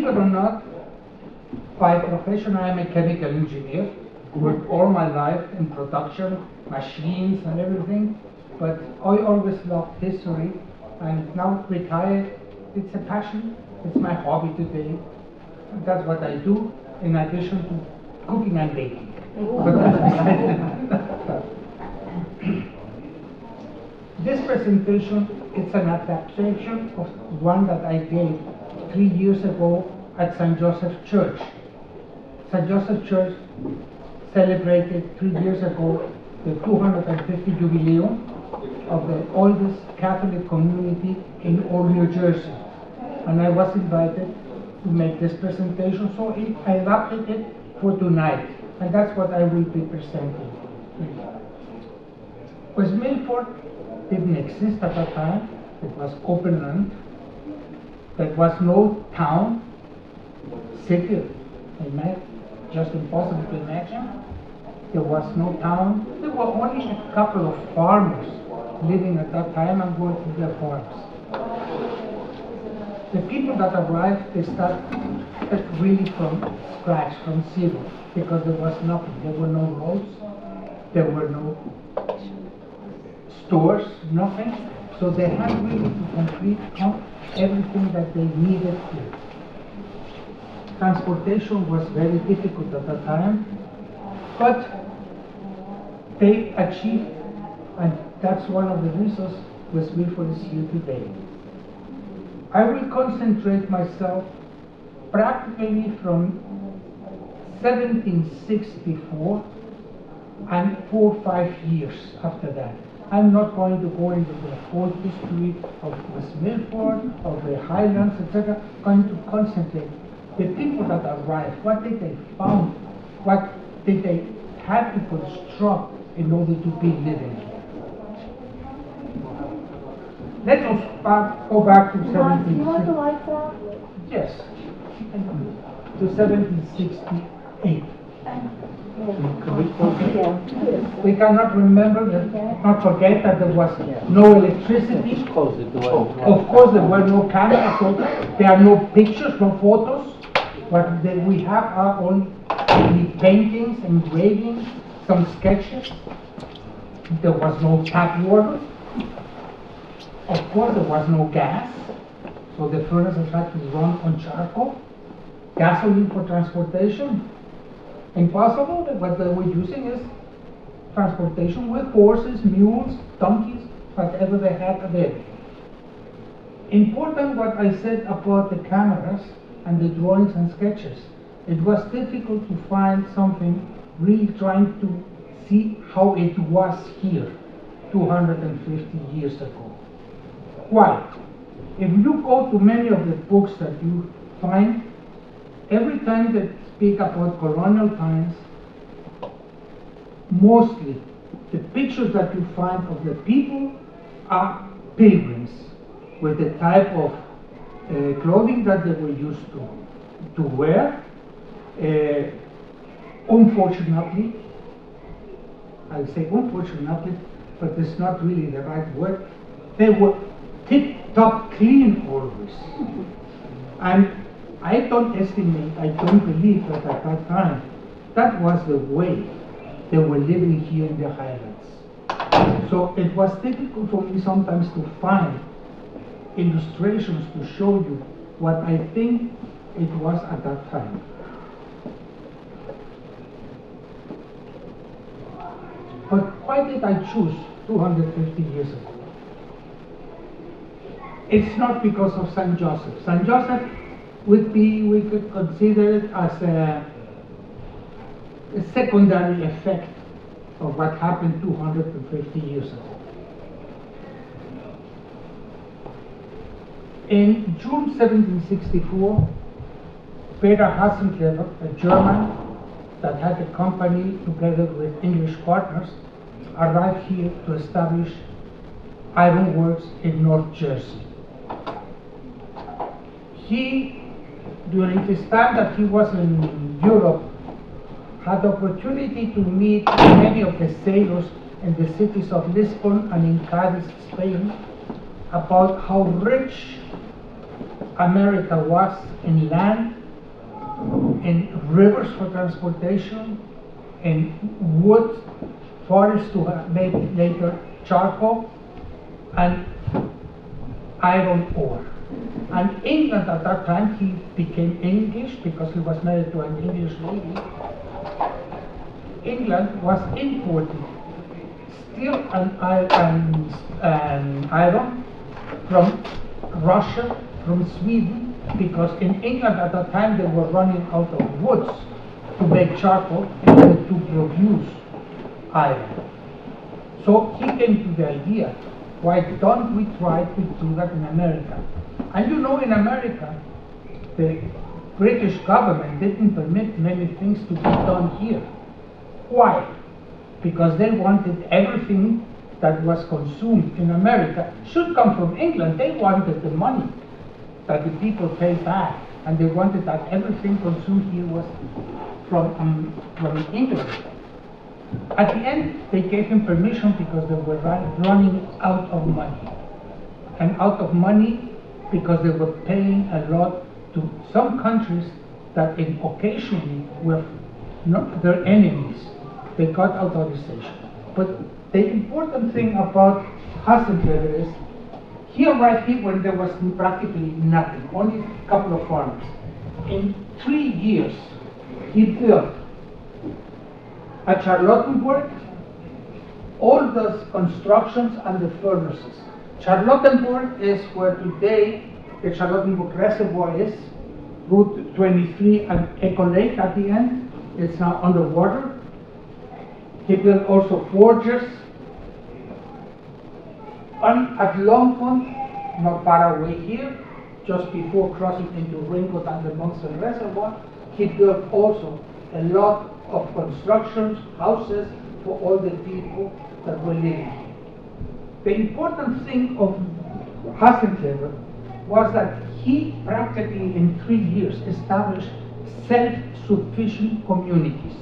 Believe it or not, by profession I am a chemical engineer. Worked all my life in production, machines and everything, but I always loved history, and now retired, it's a passion, it's my hobby today. And that's what I do, in addition to cooking and baking. But that's besides it. This presentation, it's an adaptation of one that I gave 3 years ago at St. Joseph Church. St. Joseph Church celebrated 3 years ago the 250 jubileum of the oldest Catholic community in all New Jersey. And I was invited to make this presentation, so I adapted it for tonight. And that's what I will be presenting. West Milford didn't exist at that time. It was open land. There was no town, city, just impossible to imagine. There was no town. There were only a couple of farmers living at that time and working their farms. The people that arrived, they started really from scratch, from zero, because there was nothing. There were no roads, there were no stores, nothing. So they had really to complete everything that they needed here. Transportation was very difficult at that time, but they achieved, and that's one of the reasons West Milford is here today. I will concentrate myself practically from 1764 and 4 or 5 years after that. I'm not going to go into the whole history of West Milford, of the Highlands, etc. I'm going to concentrate the people that arrived. What did they found? What did they have to construct in order to be living? Let us go back to 1760. You want the lights out? Yes, to 1768. We cannot remember, not forget that there was no electricity. Of course, there were no cameras, so there are no pictures, no photos. What we have are only paintings, engravings, some sketches. There was no tap water. Of course, there was no gas, so the furnaces had to run on charcoal. Gasoline for transportation, impossible. What they were using is transportation with horses, mules, donkeys, whatever they had available. Important what I said about the cameras and the drawings and sketches. It was difficult to find something really trying to see how it was here 250 years ago. Why? If you go to many of the books that you find, every time they speak about colonial times, mostly the pictures that you find of the people are pilgrims with the type of clothing that they were used to wear. Unfortunately, I say unfortunately, but it's not really the right word, they were tip-top clean always. And I don't estimate, I don't believe that at that time, that was the way they were living here in the Highlands. So it was difficult for me sometimes to find illustrations to show you what I think it was at that time. But why did I choose 250 years ago? It's not because of St. Joseph. St. Joseph would be, we could consider it as a secondary effect of what happened 250 years ago. In June 1764, Peter Hassenklever, a German that had a company together with English partners, arrived here to establish ironworks in North Jersey. He, during his time that he was in Europe, had the opportunity to meet many of the sailors in the cities of Lisbon and in Cadiz, Spain, about how rich America was in land, in rivers for transportation, in wood, forests to make later charcoal, and iron ore. And England at that time, he became English because he was married to an English lady. England was importing steel and iron from Russia, from Sweden, because in England at that time they were running out of woods to make charcoal in order to produce iron. So he came to the idea, why don't we try to do that in America? And you know, in America, the British government didn't permit many things to be done here. Why? Because they wanted everything that was consumed in America should come from England. They wanted the money that the people pay back, and they wanted that everything consumed here was from England. At the end, they gave him permission because they were running out of money. And out of money because they were paying a lot to some countries that occasionally were not their enemies. They got authorization. But the important thing about Hasenclever is, he arrived here when there was practically nothing, only a couple of farmers. In 3 years, he built at Charlottenburg all those constructions and the furnaces. Charlottenburg is where today the Charlottenburg Reservoir is, Route 23 and Echo Lake at the end. It's now underwater. He built also forges. And at Longpond, not far away here, just before crossing into Ringwood and the Munster Reservoir, he built also a lot of constructions, houses for all the people that were living here. The important thing of Hasenclever was that he practically in 3 years established self-sufficient communities.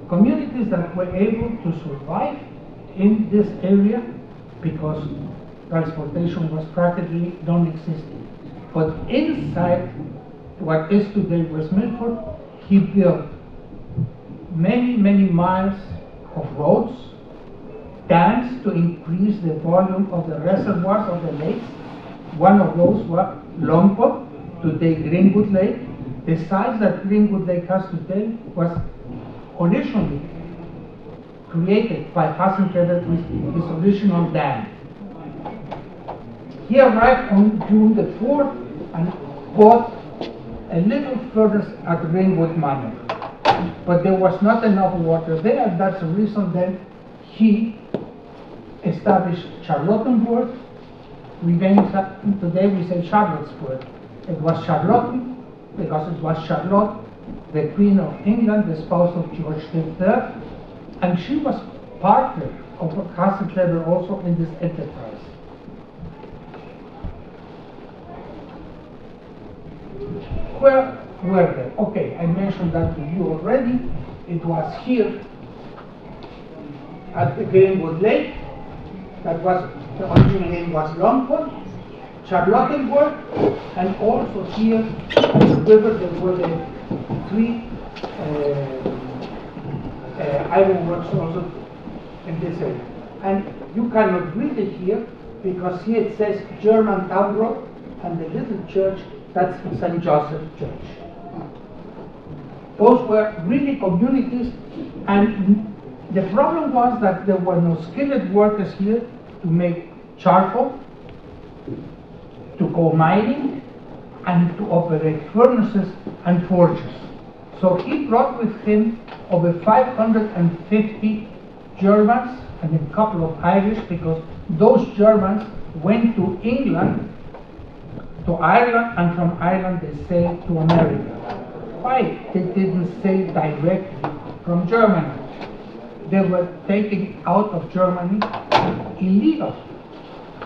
Communities that were able to survive in this area because transportation was practically non-existent. But inside what is today West Milford, he built many, many miles of roads, dams to increase the volume of the reservoirs of the lakes. One of those was Longpond, today Greenwood Lake. The size that Greenwood Lake has today was originally created by Hasenclever with his original dam. He arrived on June the 4th and bought a little furnace at Greenwood Manor. But there was not enough water there, and that's the reason then he established Charlottenburg. Today we say Charlottesburg. It was Charlotten because it was Charlotte, the Queen of England, the spouse of George III, and she was partner of Hasenclever also in this enterprise. Where were they? Okay, I mentioned that to you already. It was here at the Greenwood Lake. That was, the original name was Longpond, Charlottenburg, and also here at the river there were the 3 ironworks also in this area. And you cannot read it here because here it says German Town Road, and the little church, that's St. Joseph Church. Those were really communities, and the problem was that there were no skilled workers here to make charcoal, to go mining, and to operate furnaces and forges. So he brought with him over 550 Germans and a couple of Irish, because those Germans went to England, to Ireland, and from Ireland they sailed to America. Why? They didn't sail directly from Germany. They were taken out of Germany illegal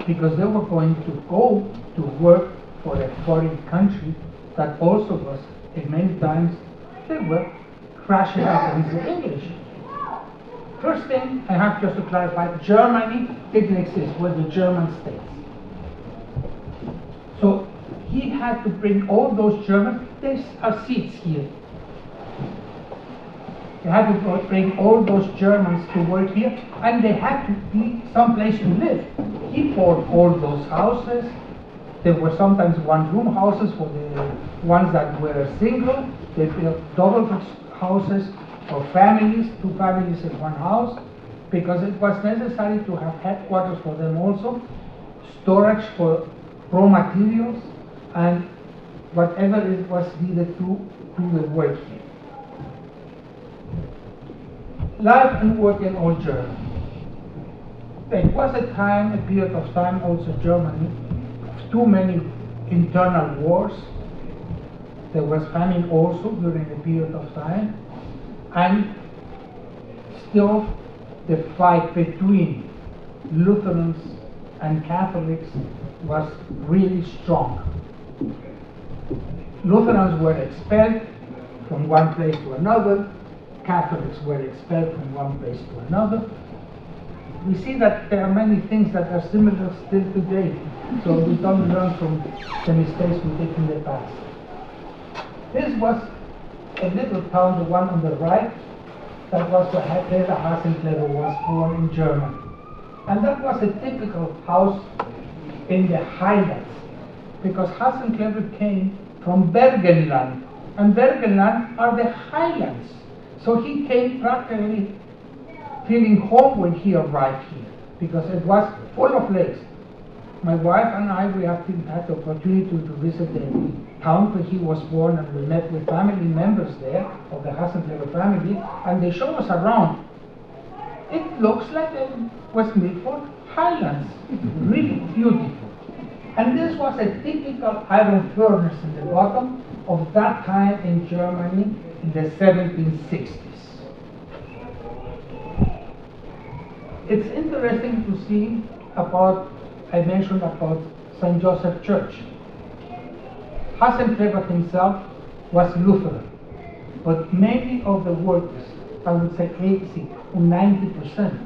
because they were going to go to work for a foreign country that also was, in many times, they were crashing up with the English. First thing I have just to clarify, Germany didn't exist, were the German states. So he had to bring all those Germans. There are seats here. They had to bring all those Germans to work here, and they had to be someplace to live. He bought all those houses. There were sometimes one-room houses for the ones that were single. They built double houses for families, 2 families in one house, because it was necessary to have headquarters for them also, storage for raw materials, and whatever it was needed to do the work here. Life and work in old Germany. There was a period of time also Germany, too many internal wars. There was famine also during a period of time, and still the fight between Lutherans and Catholics was really strong. Lutherans were expelled from one place to another. Catholics were expelled from one place to another. We see that there are many things that are similar still today, so we don't learn from the mistakes we did in the past. This was a little town, the one on the right, that was where Hasenclever was born in Germany. And that was a typical house in the Highlands, because Hasenclever came from Bergenland, and Bergenland are the Highlands. So he came practically feeling home when he arrived here, because it was full of lakes. My wife and I, we have had the opportunity to visit the town where he was born, and we met with family members there of the Hasenclever family, and they show us around. It looks like the West Milford Highlands, really beautiful. And this was a typical iron furnace in the bottom of that time in Germany in the 1760s. It's interesting to see about, I mentioned about St. Joseph Church. Hasenclever himself was Lutheran, but many of the workers, I would say 80 or 90%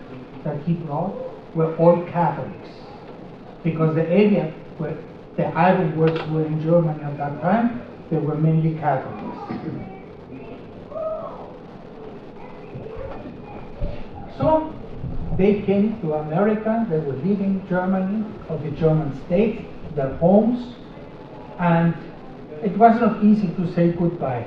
that he brought were all Catholics, because the area where the iron works were in Germany at that time, they were mainly Catholics. So they came to America, they were leaving Germany, or the German state, their homes, and it was not easy to say goodbye.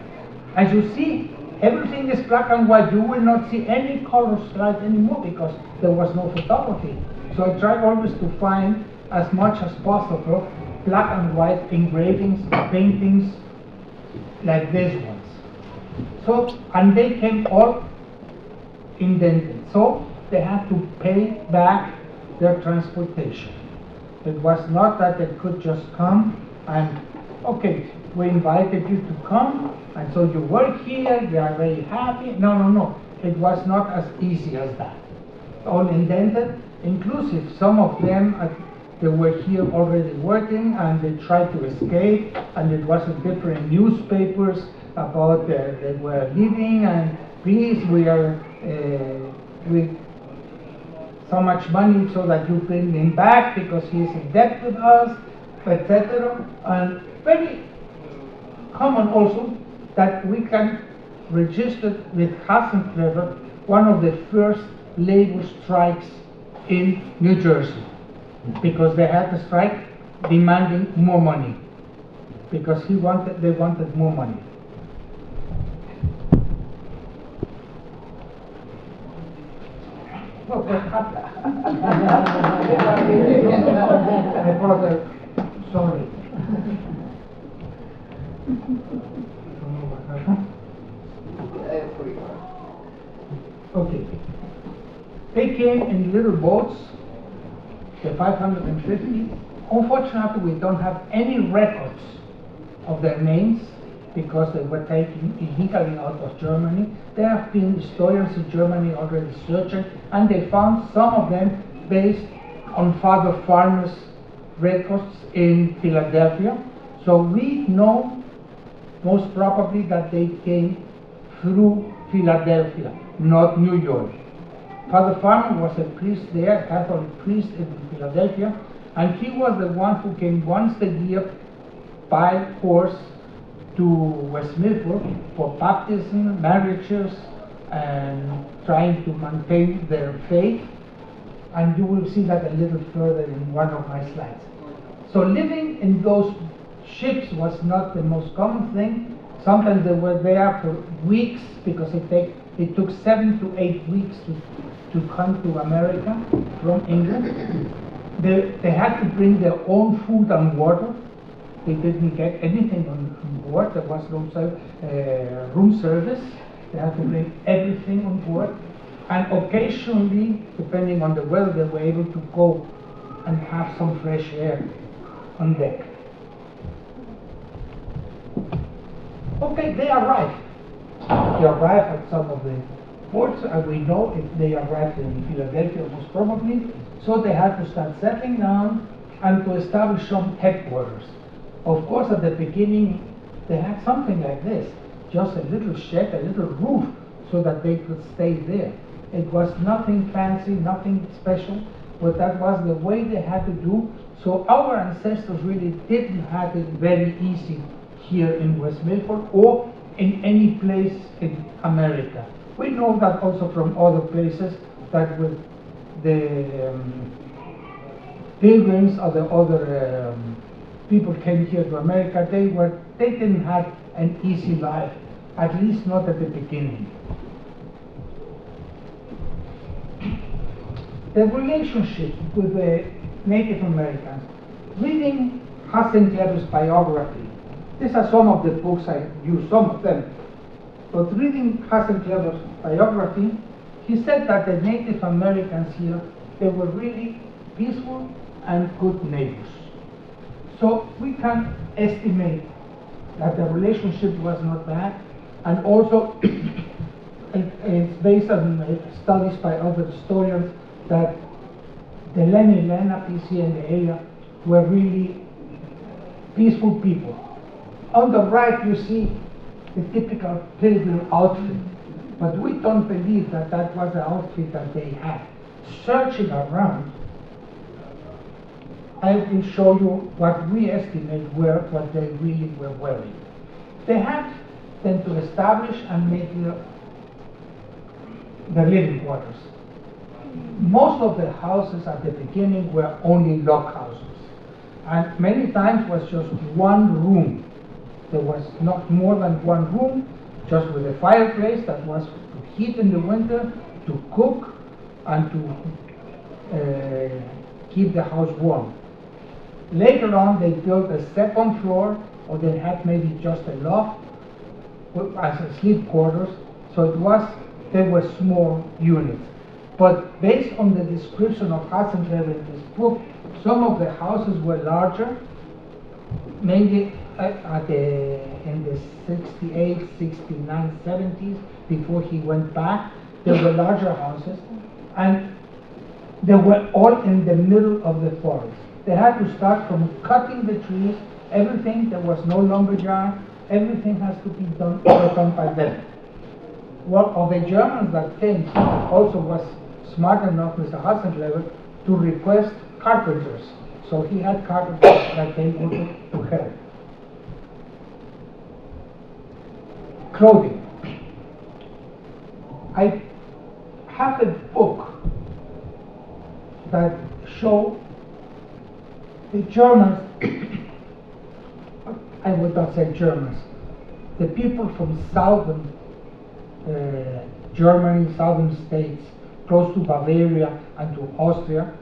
As you see, everything is black and white. You will not see any color slide anymore because there was no photography. So I tried always to find as much as possible black and white engravings, paintings like these ones. So, and they came all indented. So they had to pay back their transportation. It was not that they could just come and, okay, we invited you to come, and so you work here, you are very happy. No, no, no. It was not as easy as that. All indented, inclusive. Some of them, they were here already working, and they tried to escape, and it was in different newspapers about they were leaving, and please, we are with so much money so that you bring him back because he is in debt with us, etc. And very common also that we can register with Hasenclever one of the first labor strikes in New Jersey, because they had a strike demanding more money, because they wanted more money. Oh, what happened? I apologize. Sorry. Okay. They came in little boats, the 550. Unfortunately, we don't have any records of their names because they were taken illegally out of Germany. There have been historians in Germany already searching, and they found some of them based on Father Farmer's records in Philadelphia. So we know most probably that they came through Philadelphia, not New York. Father Farmer was a priest there, a Catholic priest in Philadelphia, and he was the one who came once a year by horse to West Milford for baptism, marriages, and trying to maintain their faith. And you will see that a little further in one of my slides. So living in those ships was not the most common thing. Sometimes they were there for weeks because it took 7 to 8 weeks to come to America from England. They had to bring their own food and water. They didn't get anything on board. There was no room service. They had to bring everything on board. And occasionally, depending on the weather, they were able to go and have some fresh air on deck. Okay, they arrived. They arrived at some of the ports, and we know if they arrived in Philadelphia most probably. So they had to start settling down and to establish some headquarters. Of course, at the beginning, they had something like this, just a little shed, a little roof, so that they could stay there. It was nothing fancy, nothing special, but that was the way they had to do. So our ancestors really didn't have it very easy here in West Milford or in any place in America. We know that also from other places, that with the pilgrims or the other people came here to America, they didn't have an easy life, at least not at the beginning. The relationship with the Native Americans. Reading Hans Niederstrasser's biography, these are some of the books I use, some of them. But reading Hans Niederstrasser's biography, he said that the Native Americans here, they were really peaceful and good neighbors. So we can estimate that the relationship was not bad, and also it's based on studies by other historians that the Lenni Lenapis here in the area were really peaceful people. On the right you see the typical pilgrim outfit, but we don't believe that that was the outfit that they had. Searching around, I will show you what we estimate were what they really were wearing. They had then to establish and make their living quarters. Most of the houses at the beginning were only log houses, and many times was just one room. There was not more than one room, just with a fireplace that was to heat in the winter, to cook, and to keep the house warm. Later on, they built a second floor, or they had maybe just a loft as a sleep quarters. So they were small units. But based on the description of Hans Niederstrasser in this book, some of the houses were larger, mainly in the 68, 69, 70s, before he went back. There were larger houses, and they were all in the middle of the forest. They had to start from cutting the trees, everything. There was no lumberyard, everything has to be done by them. One of the Germans that came also was smart enough, Mr. Hans Niederstrasser, to request carpenters. So he had carpenters that came also to help. Clothing. I have a book that show the Germans, I would not say Germans, the people from southern Germany, southern states, close to Bavaria and to Austria,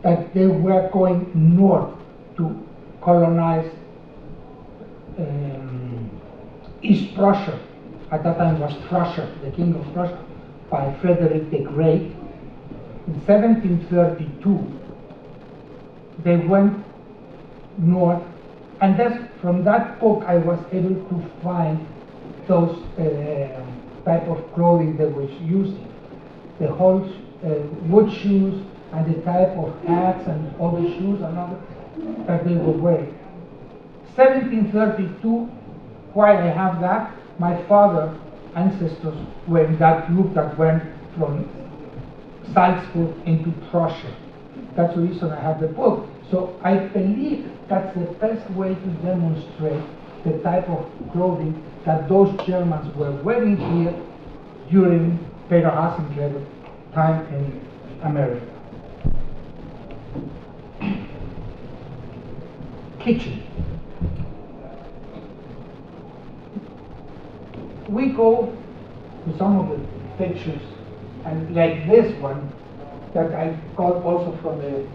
that they were going north to colonize East Prussia. At that time was Prussia, the King of Prussia, by Frederick the Great. In 1732, they went north, and from that book I was able to find those type of clothing they were using. The whole wood shoes and the type of hats and other shoes and other that they were wearing. 1732, why I have that, my father's ancestors were in that group that went from Salzburg into Prussia. That's the reason I have the book. So I believe that's the best way to demonstrate the type of clothing that those Germans were wearing here during Peter Hasenclever's time in America. Kitchen. We go to some of the pictures, and like this one that I got also from the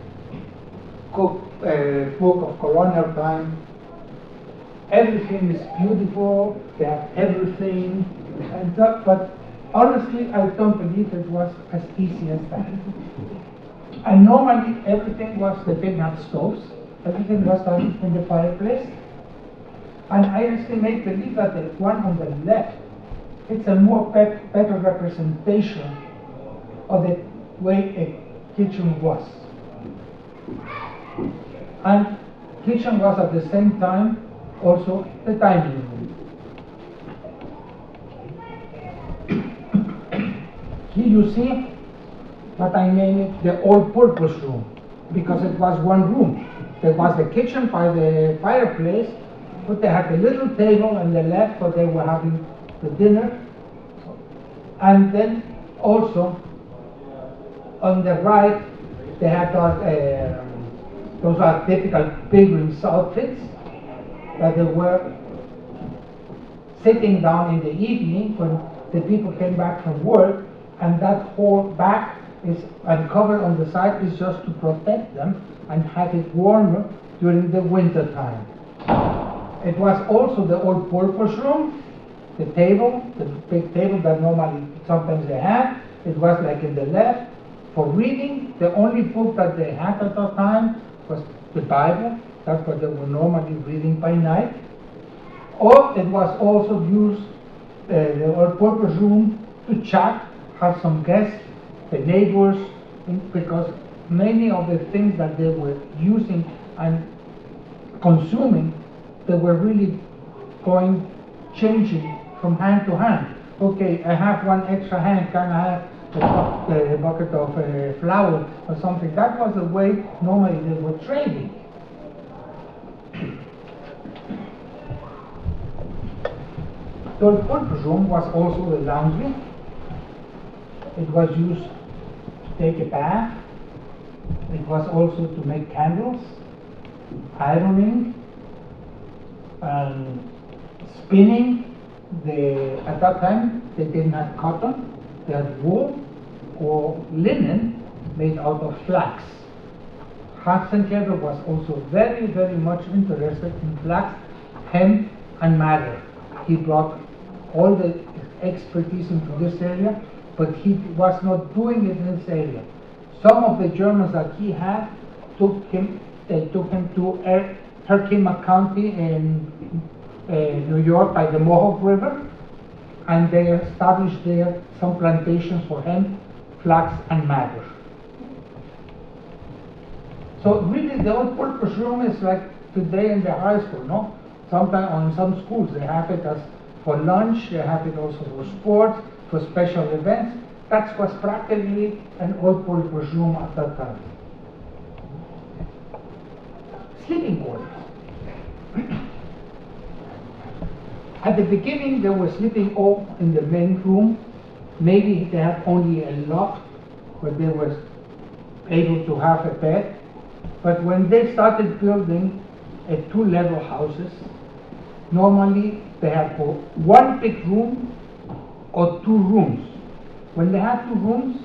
book of colonial time. Everything is beautiful, they have everything, and that, but honestly I don't believe it was as easy as that. And normally everything was, they didn't have stoves, everything was done in the fireplace. And I estimate, believe that the one on the left, it's a more better representation of the way a kitchen was. And kitchen was at the same time also the dining room. Here you see what I named the all-purpose room, because it was one room. There was the kitchen by the fireplace, but they had a little table on the left where they were having the dinner, and then also on the right they had those are typical pilgrims outfits that they were sitting down in the evening when the people came back from work, and that whole back is uncovered on the side is just to protect them and have it warmer during the winter time. It was also the all-purpose room, the table, the big table that normally sometimes they had. It was like in the left. For reading, the only book that they had at that time was the Bible. That's what they were normally reading by night. Or it was also used, the all-purpose room, to chat, have some guests, the neighbors, because many of the things that they were using and consuming, they were really changing from hand to hand. Okay, I have one extra hand, can I have a bucket of flour or something? That was the way normally they were trading. The all-purpose room was also the laundry. It was used to take a bath. It was also to make candles, ironing, spinning. At that time, they didn't have cotton. They had wool or linen made out of flax. Hans Niederstrasser was also very, very much interested in flax, hemp, and madder. He brought all the expertise into this area, but he was not doing it in this area. Some of the Germans that he had took him to Herkimer County in New York by the Mohawk River, and they established there some plantations for hemp, flax, and madder. So really the all-purpose room is like today in the high school, no? Sometimes on some schools they have it as for lunch, they have it also for sports, for special events. That was practically an all-purpose room at that time. Sleeping quarters. At the beginning, they were sleeping all in the main room. Maybe they had only a loft where they were able to have a bed. But when they started building a two-level houses, normally they had one big room or two rooms. When they had two rooms,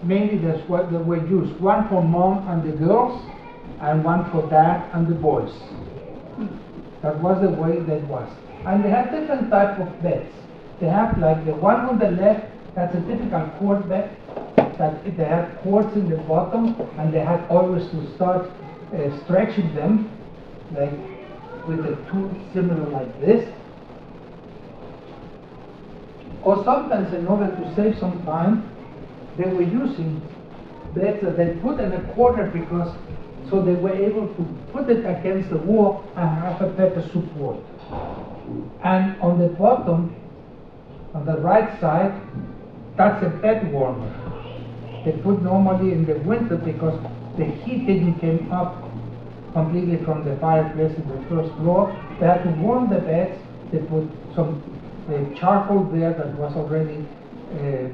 mainly that's what they were used. One for mom and the girls, and one for dad and the boys. That was the way that was. And they had different type of beds. They have like the one on the left, that's a typical cord bed, that they had cords in the bottom, and they had always to start stretching them, like with the two similar like this. Or sometimes in order to save some time, they were using beds that they put in a corner because so they were able to put it against the wall and have a better support. And on the bottom, on the right side, that's a bed warmer. they put normally in the winter because the heat didn't come up completely from the fireplace in the first floor. They had to warm the beds. They put some charcoal there that was already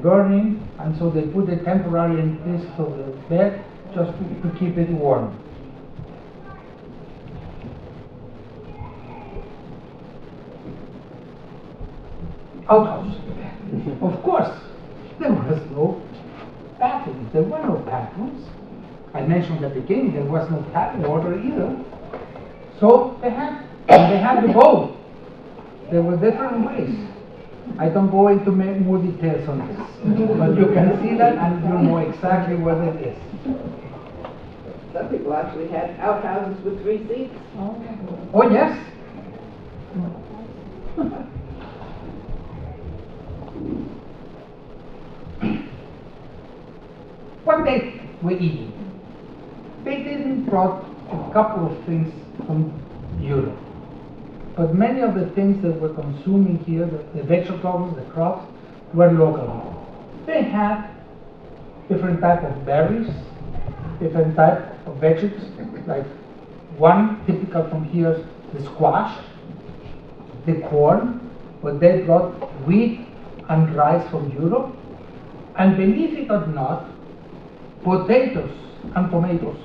burning, and so they put it temporarily in place of the bed just to keep it warm. Outhouse. Of course, there was no bathrooms. There were no bathrooms. I mentioned at the beginning there was no tap water either. So they had the boat. There were different ways. I don't go into more details on this, but you can see that and you know exactly what it is. Some people actually had outhouses with 3 seats. Oh yes. What they were eating. They didn't brought a couple of things from Europe, but many of the things that we're consuming here, the vegetables, the crops, were local. They had different type of berries, different type of vegetables, like one typical from here is the squash, the corn, but they brought wheat and rice from Europe, and believe it or not, potatoes and tomatoes.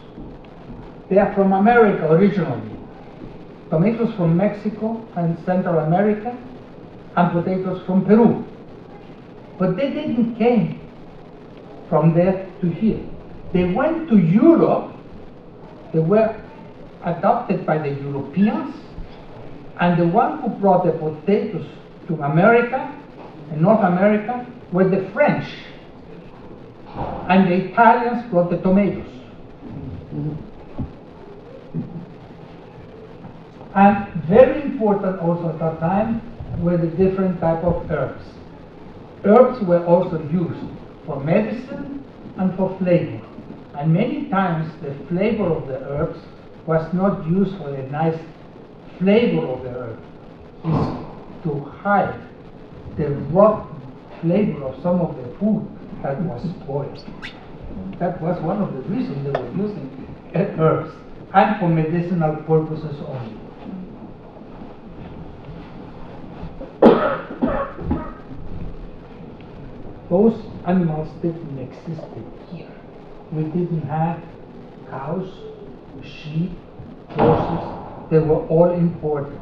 They are from America originally. Tomatoes from Mexico and Central America, and potatoes from Peru. But they didn't came from there to here. They went to Europe. They were adopted by the Europeans, and the one who brought the potatoes to America and North America were the French, and the Italians brought the tomatoes. And very important also at that time were the different type of herbs. Herbs were also used for medicine and for flavor. And many times the flavor of the herbs was not used for the nice flavor of the herb. It's to hide the rotten flavor of some of the food that was spoiled. That was one of the reasons they were using herbs, and for medicinal purposes only. Those animals didn't exist here. We didn't have cows, sheep, horses. They were all imported.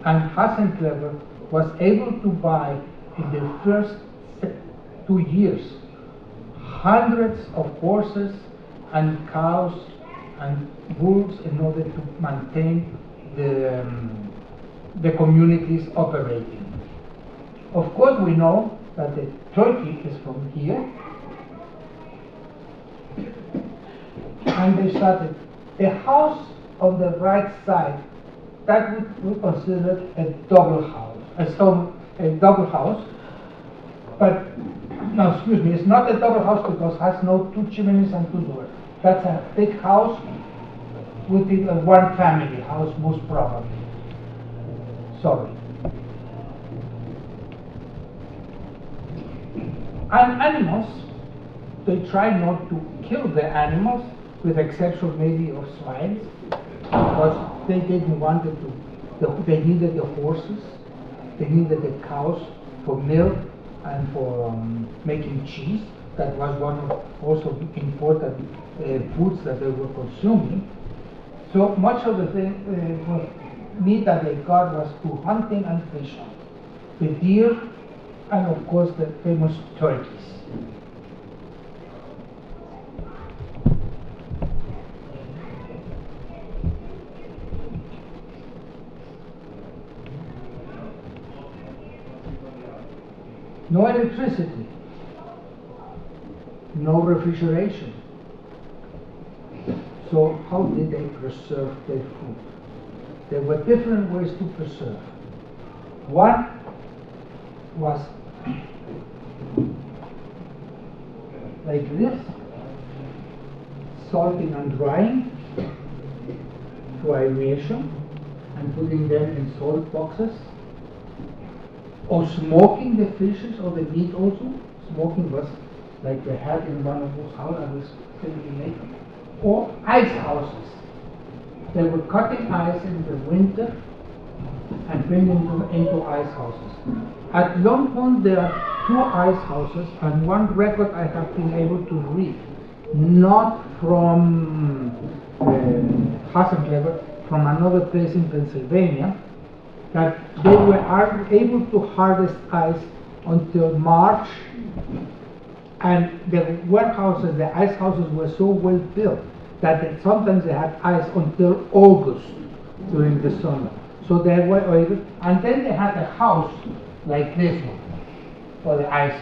And Hasenclever was able to buy in the first 2 years hundreds of horses and cows and bulls in order to maintain the communities operating. Of course, we know that the turkey is from here, and they started the house on the right side. That we consider a double house, a double house. But no, excuse me, it's not a double house because it has no 2 chimneys and 2 doors. That's a big house with a one family house, most probably. Sorry. And animals, they try not to kill the animals, with exception maybe of swines, because they didn't want it to. They needed the horses, they needed the cows for milk and for making cheese. That was one of also important foods that they were consuming. So much of the meat that they got was to hunting and fishing. The deer, and of course the famous turkeys. No electricity, no refrigeration. So how did they preserve their food? There were different ways to preserve. One was like this, salting and drying for aeration and putting them in salt boxes, or smoking the fishes or the meat also. Smoking was like they had in one of those houses, I was thinking later, or ice houses. They were cutting ice in the winter and bringing them into ice houses. At Longpond there are 2 ice houses, and one record I have been able to read, not from Hasselclever, from another place in Pennsylvania, that they were able to harvest ice until March, and the warehouses, the ice houses were so well built that sometimes they had ice until August during the summer. So they were able, and then they had a house like this one for the ice.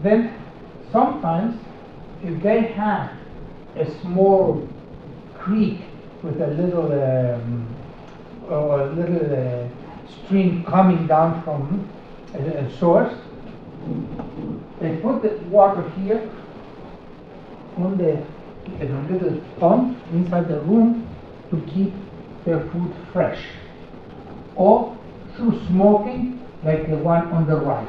Then sometimes if they had a small creek with a little stream coming down from a source, they put the water here on the little pond inside the room to keep their food fresh, or through smoking like the one on the right.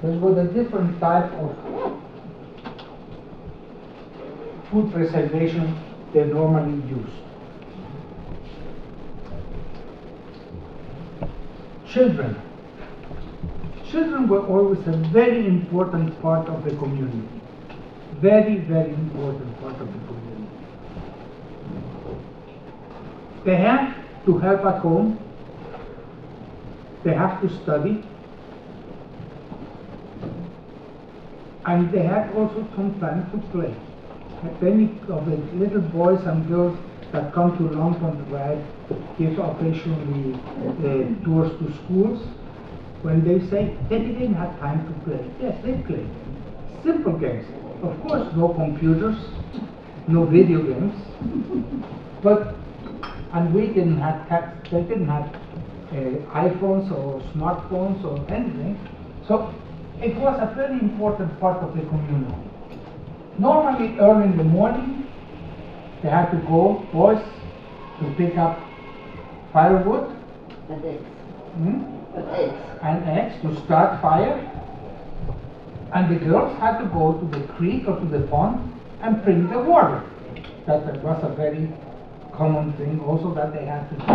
This was a different type of food preservation they normally use. Children. Children were always a very important part of the community. Very, very important part of the community. They have to help at home. They have to study. And they had also some time to play. Many of the little boys and girls that come to Longpond, where I give occasionally tours to schools, when they say they didn't have time to play, yes, they played. Simple games. Of course, no computers, no video games, but, and we didn't have, they didn't have iPhones or smartphones or anything, so it was a very important part of the community. Normally, early in the morning, they had to go, boys, to pick up firewood And eggs. and And eggs. eggs to start fire. And the girls had to go to the creek or to the pond and bring the water. That was a very common thing also that they had to do.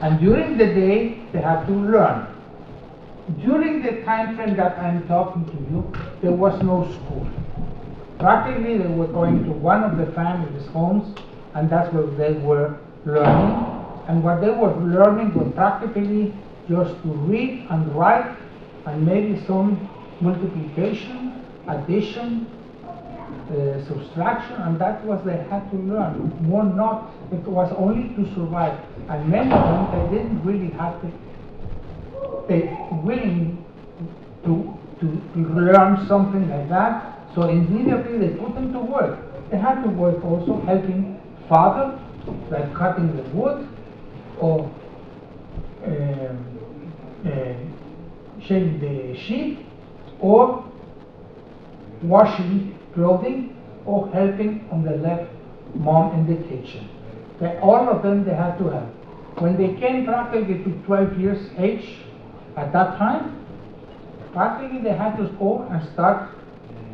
And during the day, they had to learn. During the time frame that I'm talking to you, there was no school. Practically, they were going to one of the families' homes, and that's where they were learning. And what they were learning was practically just to read and write, and maybe some multiplication, addition, subtraction, and that was they had to learn. More not, it was only to survive. And many of them, they didn't really have to, they willing to learn something like that. So immediately they put them to work. They had to work also helping father, like cutting the wood, or shaving the sheep, or washing clothing, or helping on the left mom in the kitchen. All of them they had to help. When they came practically to 12 years age, at that time, practically they had to go and start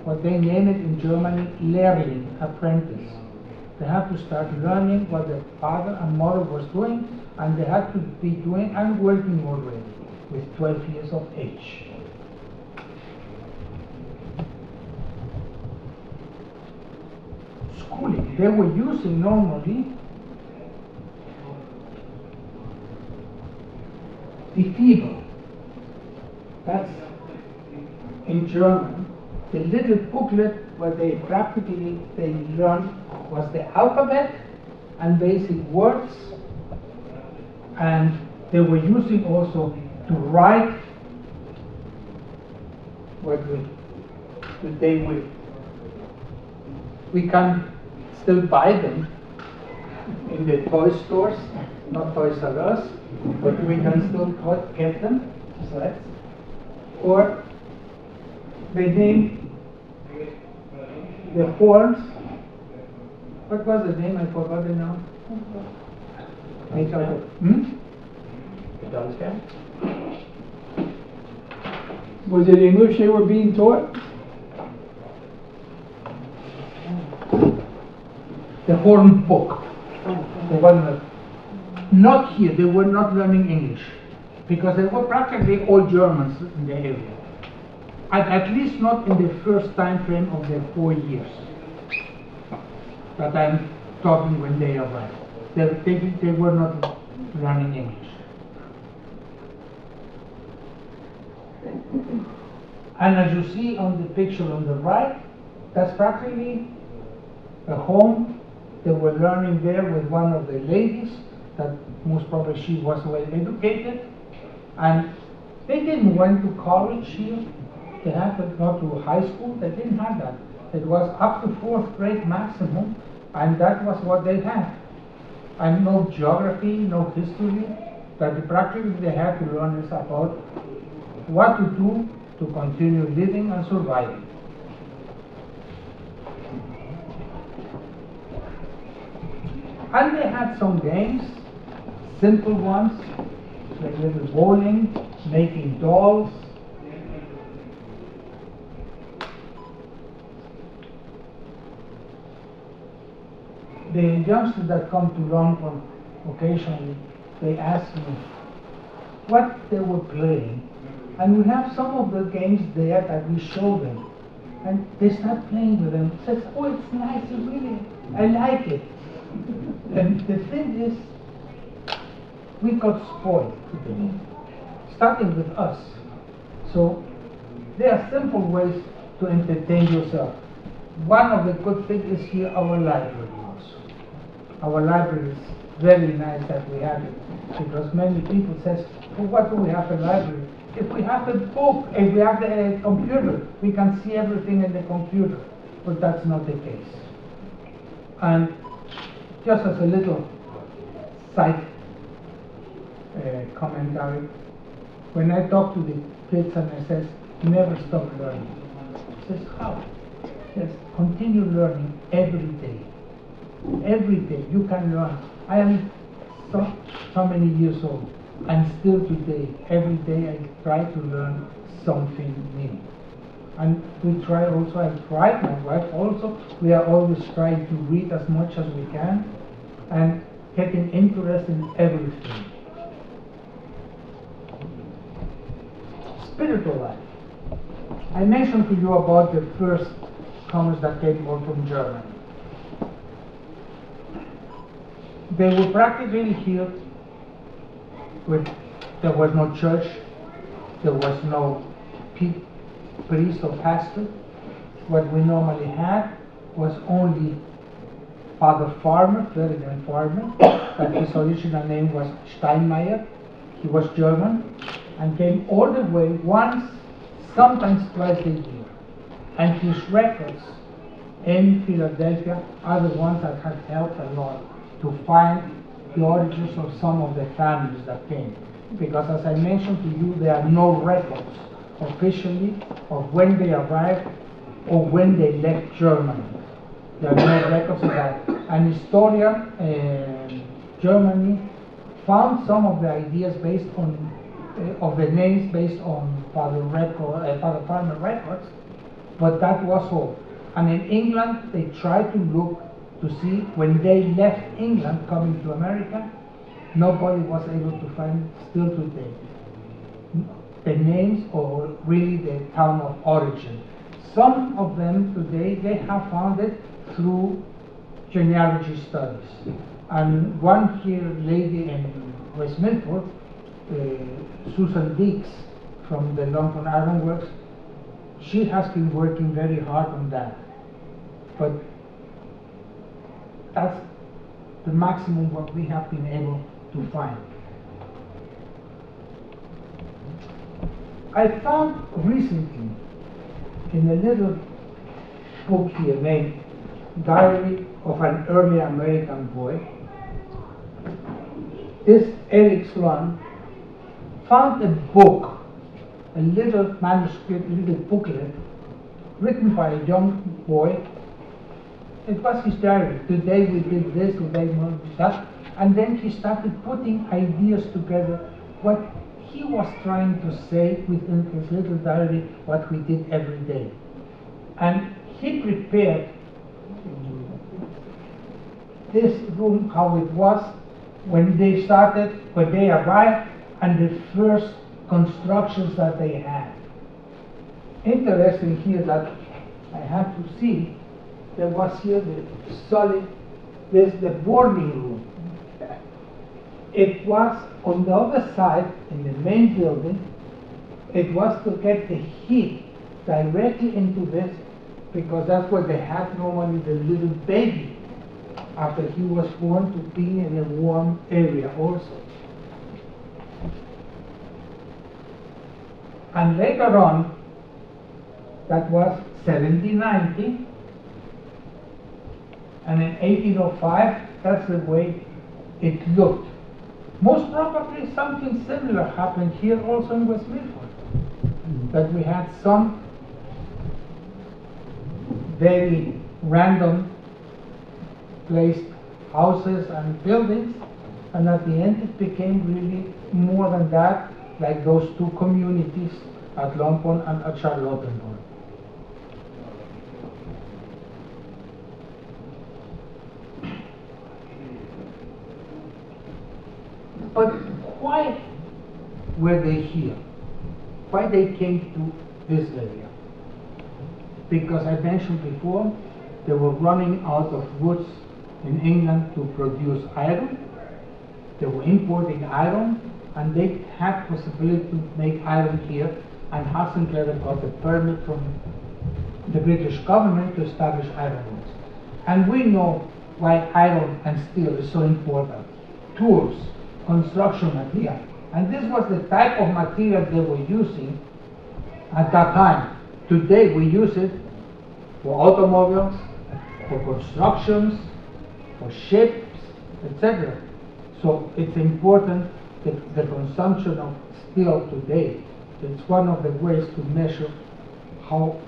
what they name it in Germany, Lehrling, apprentice. They had to start learning what their father and mother was doing, and they had to be doing and working already with 12 years of age. Schooling, they were using normally the Fibel. That's in German. The little booklet where they practically learned was the alphabet and basic words, and they were using also to write what we can still buy them in the toy stores, not Toys R Us, but we can still get them, right? Or they named the horns. What was the name? I forgot it now. Make up. The Dunscan? Was it English they were being taught? The Horn book. They were not here, they were not learning English, because they were practically all Germans in the area. At least not in the first time frame of the 4 years that I'm talking when they arrived. They were not learning English. And as you see on the picture on the right, that's practically a home. They were learning there with one of the ladies, that most probably she was well educated, and they didn't went to college here. They had to go to high school. They didn't have that. It was up to 4th grade maximum, and that was what they had. And no geography, no history. That practically they had to learn is about what to do to continue living and surviving. And they had some games, simple ones, like little bowling, making dolls. The youngsters that come to Longford occasionally, they ask me what they were playing. And we have some of the games there that we show them. And they start playing with them. Says, oh, it's nice, really, I like it. And the thing is, we got spoiled today, starting with us. So there are simple ways to entertain yourself. One of the good things is here our library also. Our library is very nice that we have it, because many people says, well, what do we have a library? If we have a book, if we have a computer, we can see everything in the computer. But that's not the case. And just as a little side commentary, when I talk to the kids and I says, never stop learning. Says, how? Yes, continue learning every day. Every day you can learn. I am so many years old, and still today, every day I try to learn something new. And we try also, I try, my wife also, we are always trying to read as much as we can and getting interest in everything. Spiritual life. I mentioned to you about the first comers that came all from Germany. They were practically here with, there was no church, there was no priest or pastor. What we normally had was only Father Farmer, Ferdinand Farmer, that his original name was Steinmeier. He was German and came all the way once, sometimes twice a year. And his records in Philadelphia are the ones that have helped a lot to find the origins of some of the families that came. Because as I mentioned to you, there are no records officially of when they arrived or when they left Germany. There are no records of that. An historian in Germany found some of the ideas based on, of the names based on Father Farmer records, but that was all. And in England, they tried to look to see when they left England coming to America, nobody was able to find still today the names or really the town of origin. Some of them today, they have found it through genealogy studies. And one here lady in West Milford, Susan Deeks from the Longford Iron Works, she has been working very hard on that. But that's the maximum what we have been able to find. I found recently in a little book here named Diary of an Early American Boy, this Eric Sloan found a book, a little manuscript, a little booklet written by a young boy. It was his diary. Today we did this, today we did that. And then he started putting ideas together, what he was trying to say within his little diary what we did every day. And he prepared this room, how it was when they started, when they arrived, and the first constructions that they had. Interesting here that I have to see, there was here the solid, there's the boarding room. It was on the other side, in the main building, it was to get the heat directly into this, because that's where they had normally the little baby after he was born, to be in a warm area also. And later on, that was 1790, and in 1805, that's the way it looked. Most probably something similar happened here also in West Milford, that we had some very random placed houses and buildings, and at the end it became really more than that, like those two communities at Longpont and at Charlottenburg. But why were they here? Why they came to this area? Because I mentioned before, they were running out of woods in England to produce iron. They were importing iron, and they had possibility to make iron here, and Hans Niederstrasser got a permit from the British government to establish iron works. And we know why iron and steel is so important. Tools, construction material. And this was the type of material they were using at that time. Today we use it for automobiles, for constructions, for ships, etc. So it's important that the consumption of steel today, it's one of the ways to measure how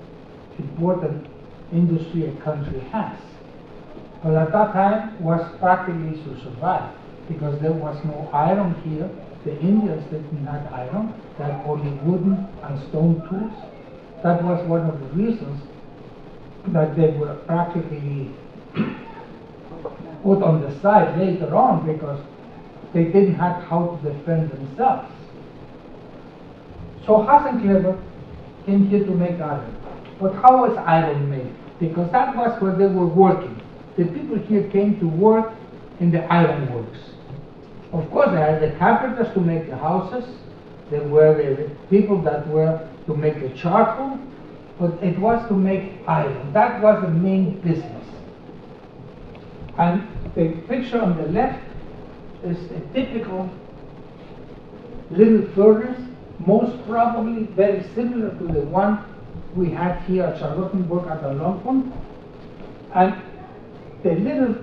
important industry a country has. But at that time was practically to survive, because there was no iron here. The Indians didn't have iron, they had only wooden and stone tools. That was one of the reasons that they were practically put on the side later on, because they didn't have how to defend themselves. So Hans Niederstrasser came here to make iron. But how was iron made? Because that was where they were working. The people here came to work in the iron works. Of course, they had the carpenters to make the houses. There were the people that were to make the charcoal, but it was to make iron. That was the main business. And the picture on the left is a typical little furnace, most probably very similar to the one we had here at Charlottenburg at the Longpont. And the little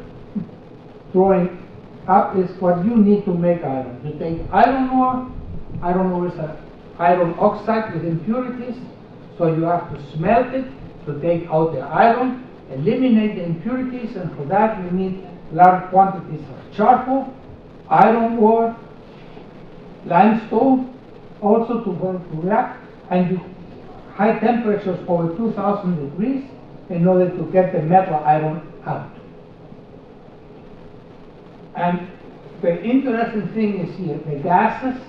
drawing up is what you need to make iron. You take iron ore is an iron oxide with impurities, so you have to smelt it to take out the iron, eliminate the impurities, and for that you need large quantities of charcoal, iron ore, limestone, also to burn to react, and you high temperatures over 2000 degrees in order to get the metal iron out. And the interesting thing is here, the gases,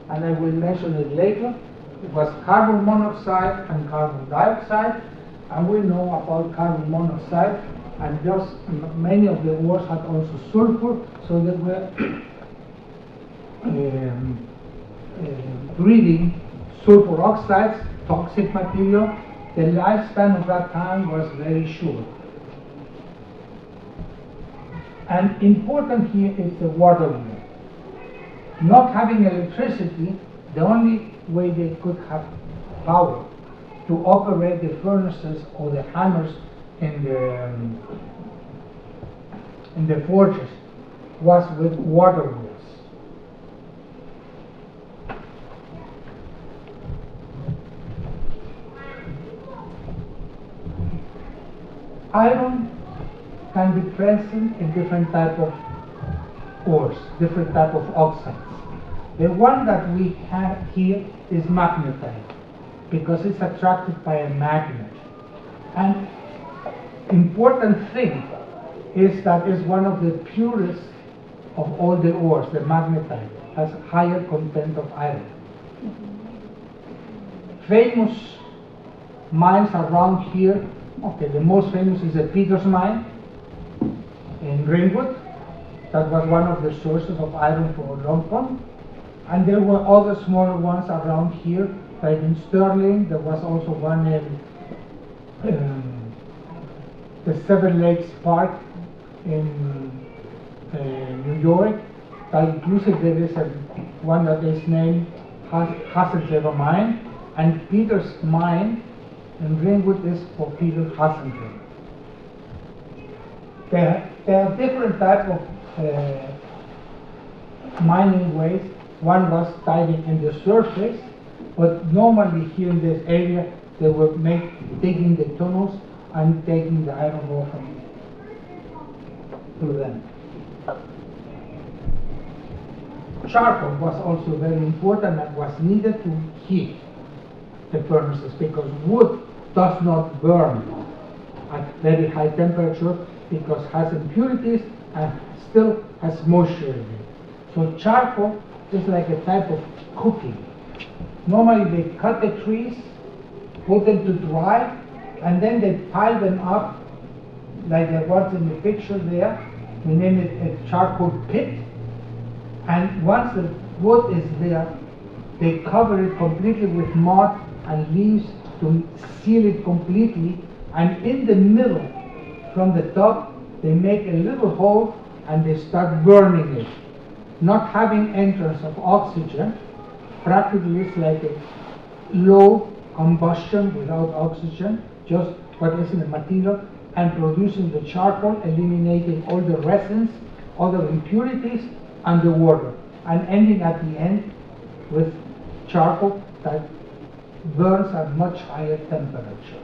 and I will mention it later. It was carbon monoxide and carbon dioxide, and we know about carbon monoxide, and just many of the ores had also sulfur, so they were breathing sulfur oxides, toxic material. The lifespan of that time was very short. And important here is the water wheel. Not having electricity, the only way they could have power to operate the furnaces or the hammers in the forges was with water wheels. Iron can be present in different type of ores, different type of oxides. The one that we have here is magnetite, because it's attracted by a magnet. And important thing is that it's one of the purest of all the ores. The magnetite has higher content of iron. Famous mines around here, okay, the most famous is the Peters mine in Greenwood. That was one of the sources of iron for long time. And there were other smaller ones around here, like in Sterling. There was also one in the Seven Lakes Park in New York. That inclusive there is one that is named Hasselzever Mine, and Peter's mine in Greenwood is for Peter Hasselzever. There are different types of mining ways. One was diving in the surface, but normally here in this area they were digging the tunnels and taking the iron ore from through them. Charcoal was also very important and was needed to heat the furnaces, because wood does not burn at very high temperature because it has impurities and still has moisture in it. So charcoal is like a type of cooking. Normally they cut the trees, put them to dry, and then they pile them up like there was in the picture there. We name it a charcoal pit. And once the wood is there, they cover it completely with mud and leaves to seal it completely. And in the middle, from the top, they make a little hole and they start burning it. Not having entrance of oxygen, practically it's like a low combustion without oxygen, just what is in the material, and producing the charcoal, eliminating all the resins, all the impurities, and the water, and ending at the end with charcoal that burns at much higher temperature.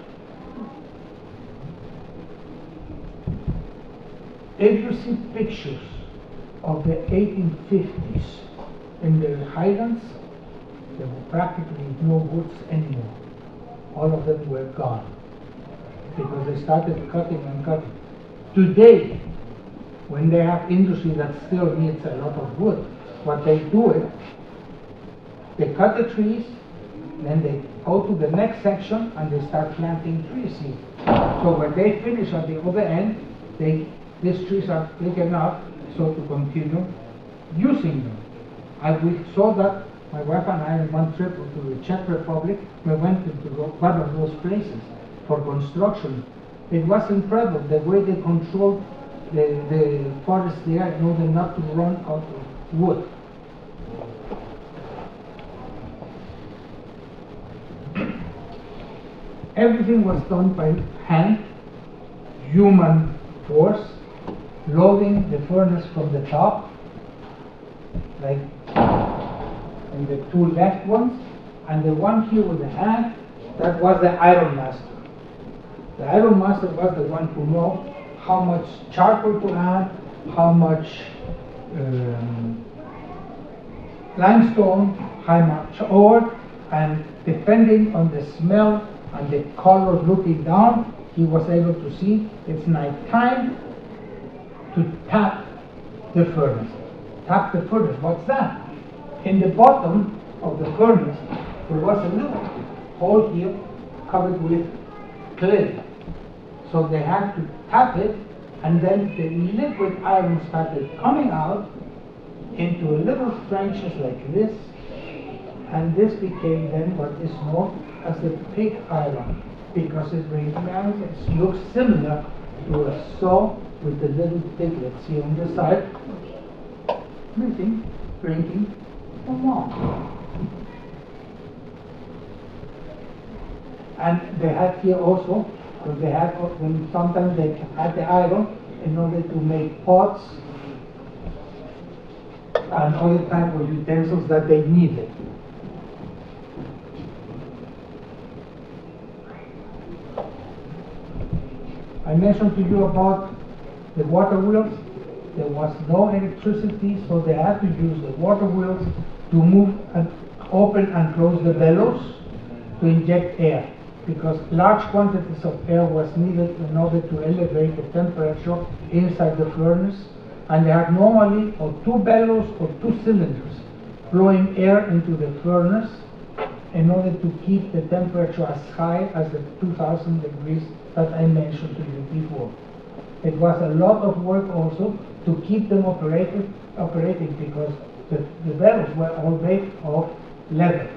If you see pictures of the 1850s in the Highlands, there were practically no woods anymore. All of them were gone because they started cutting and cutting. Today, when they have industry that still needs a lot of wood, what they do is they cut the trees, then they go to the next section and they start planting tree seed. So when they finish at the other end, these trees are big enough so to continue using them. We saw that, my wife and I, on one trip to the Czech Republic, we went into one of those places for construction. It was incredible the way they controlled the forest there in order not to run out of wood. Everything was done by hand, human force, loading the furnace from the top, like in the two left ones, and the one here with the hand, that was the iron master. The iron master was the one who knew how much charcoal to add, how much limestone, how much ore, and depending on the smell and the color looking down, he was able to see it's night time to tap the furnace. Tap the furnace, what's that? In the bottom of the furnace, there was a little hole here covered with clay. So they had to tap it, and then the liquid iron started coming out into little trenches like this, and this became then what is known as the pig iron, because it looks similar to a saw with the little piglets here on the side, drinking from milk. And they had here also, they had, when sometimes they had the iron in order to make pots and other type of utensils that they needed. I mentioned to you about the water wheels. There was no electricity, so they had to use the water wheels to move and open and close the bellows to inject air, because large quantities of air was needed in order to elevate the temperature inside the furnace, and they had normally or two bellows or two cylinders blowing air into the furnace in order to keep the temperature as high as the 2000 degrees that I mentioned to you before. It was a lot of work also to keep them operating because the bellows were all made of leather.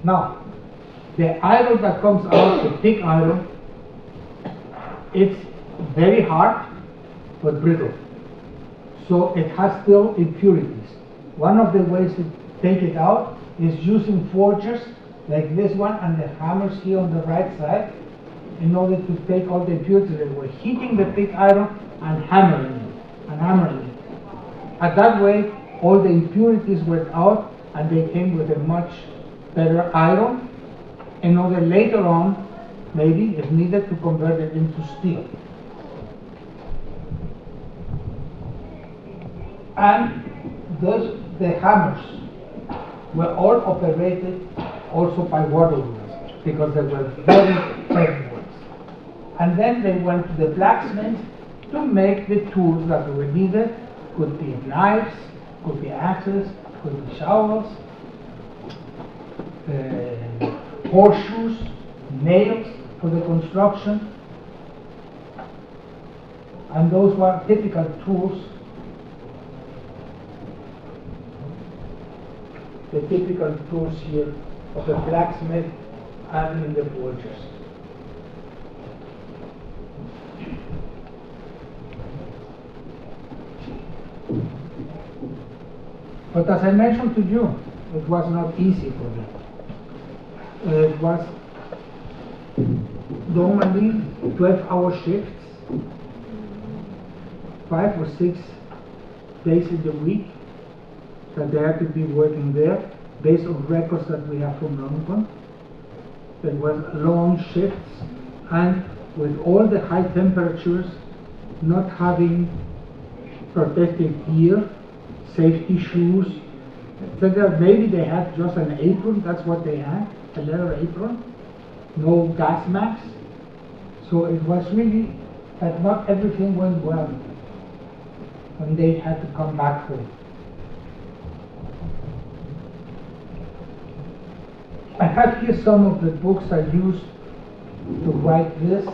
Now, the iron that comes out, the pig iron, it's very hard but brittle. So it has still impurities. One of the ways to take it out is using forgers like this one and the hammers here on the right side in order to take all the impurities. They were heating the pig iron and hammering it. And that way, all the impurities went out and they came with a much better iron in order later on, maybe, if needed, to convert it into steel. And the hammers were all operated also by water wheels because they were very heavy ones. And then they went to the blacksmith to make the tools that were needed. Could be knives, could be axes, could be shovels, horseshoes, nails for the construction. And those were typical tools. The typical tools here of the blacksmith and in the forgers. But as I mentioned to you, it was not easy for them. It was normally 12-hour shifts, 5 or 6 days in the week that they had to be working there, based on records that we have from London. There was long shifts, and with all the high temperatures, not having protective gear, safety shoes, etc. Maybe they had just an apron, that's what they had, a leather apron, no gas masks. So it was really that not everything went well when they had to come back home. I have here some of the books I used to write this.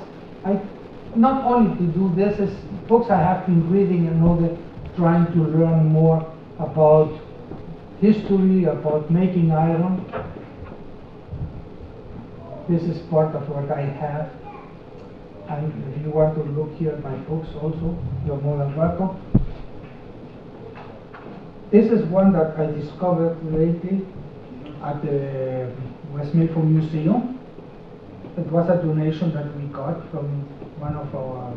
Not only to do this, is books I have been reading in order trying to learn more about history, about making iron. This is part of what I have. And if you want to look here at my books also, you're more than welcome. This is one that I discovered lately at the West Milford Museum. It was a donation that we got from one of our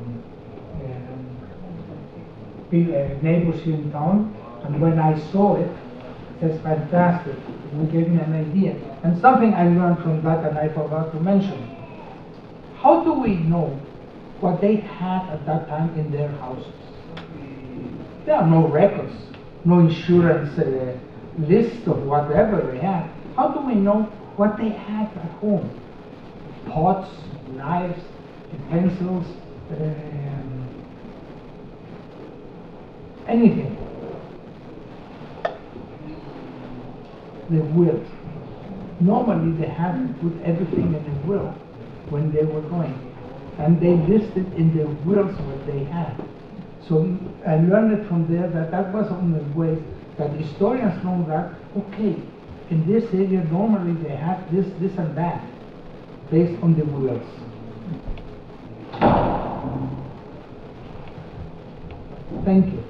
neighbors here in town. And when I saw it, it's fantastic. It gave me an idea. And something I learned from that and I forgot to mention. How do we know what they had at that time in their houses? There are no records, no insurance list of whatever they had. How do we know what they had at home? Pots, knives, utensils, anything. The will. Normally they had to put everything in the will when they were going. And they listed in their wills what they had. So I learned it from there that that was one of the ways that historians know that, okay, in this area normally they had this, this and that, based on the wills. Thank you.